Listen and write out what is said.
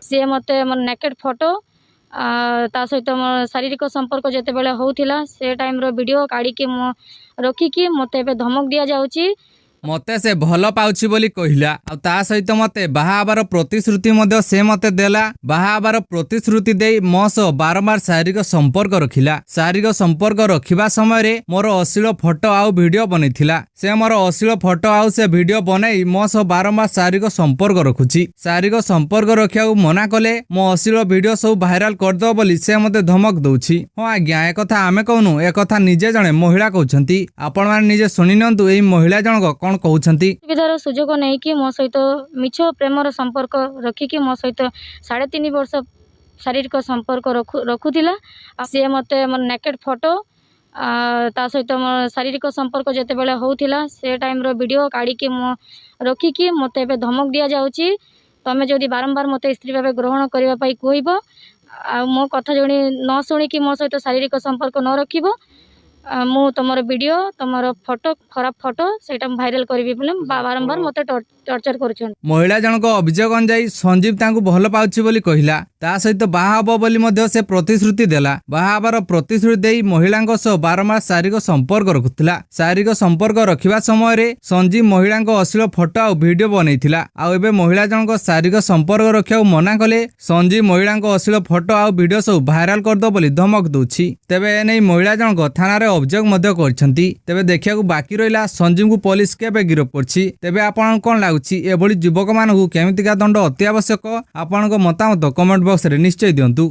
सी मत मोर naked photo ता सहित मो शारीरिक संपर्क जितेबाला होता से टाइम वीडियो काढ़ी मो रखिकी मत धमक दि जाऊँगी मते से भल पाउछि बोली कहिला आ ता सहित मते बाहाबार प्रतिश्रुति मध्य से मते देला बाहाबार प्रतिश्रुति देई मो सह बारंबार शारीरिक संपर्क रखिला। शारीरिक संपर्क रखिबा समय रे मोर अश्लील फोटो आउ वीडियो बनेथिला। से मोर अश्लील फोटो आउ से वीडियो बनै मो सह बारंबार शारीरिक संपर्क रखुछि। शारीरिक संपर्क रखिया मना कले मो अश्लील वीडियो सब वायरल कर दो बोली से मते धमक दउछि। हां आज्ञा ए कथा आमे कहनु ए कथा निजे जणे महिला कहउछंती। आपण माने निजे सुनि नंतु एई महिला जनक कौन कहउछंती। सुविधार सुजोग नहीं कि मो सहित मिछ प्रेमर संपर्क रखिकी मो सहित 3.5 वर्ष शारीरिक संपर्क रखुला। सी मत मोर नेकेड फोटो ता सहित मो शारीरिक संपर्क जितेबाला होता से टाइम वीडियो काढ़ी मो रखिकी मत धमक दि जाऊँगी तमें जदि बारंबार मत स्त्री भाव ग्रहण करने कहब मो कथा जणी न शुणिकी मो सहित शारीरिक संपर्क न रखिब मु तुमर वीडियो तुमर फोटो खराब फोटो सेटा भाइराल करी बारंबार मत टर्चर कर। महिला जनक अभियोग अनुଯାयी संजीव तांकु भल पाउछि बोली कहिला। ता सहित बाहा हबो बोली मध्य से प्रतिश्रुति देला। बाहाबार प्रतिश्रुति देई महिलांक सह बारंबार शारीरिक संपर्क रखुथिला। शारीरिक संपर्क रखिबा समय रे संजीव महिलांक अश्लील फोटो आ वीडियो बनैथिला। आ एबे महिला जनक शारीरिक संपर्क रखिया मना कले संजीव महिलांक अश्लील फोटो आ वीडियो सब वायरल कर दो बोली धमक दउछि। तेबे एनै महिला जनक थाना रे अभियोग मध्य करछंती। तेबे देखियाकू बाकी रहिला संजीव को पुलिस केबे गिरफ्त करछि। तेबे आपन कोन लागुछि एभली युवक मानकू केमितिका दंड अति आवश्यक? आपनक मतामत कमेंट बॉक्स रे निश्चय दियंतु।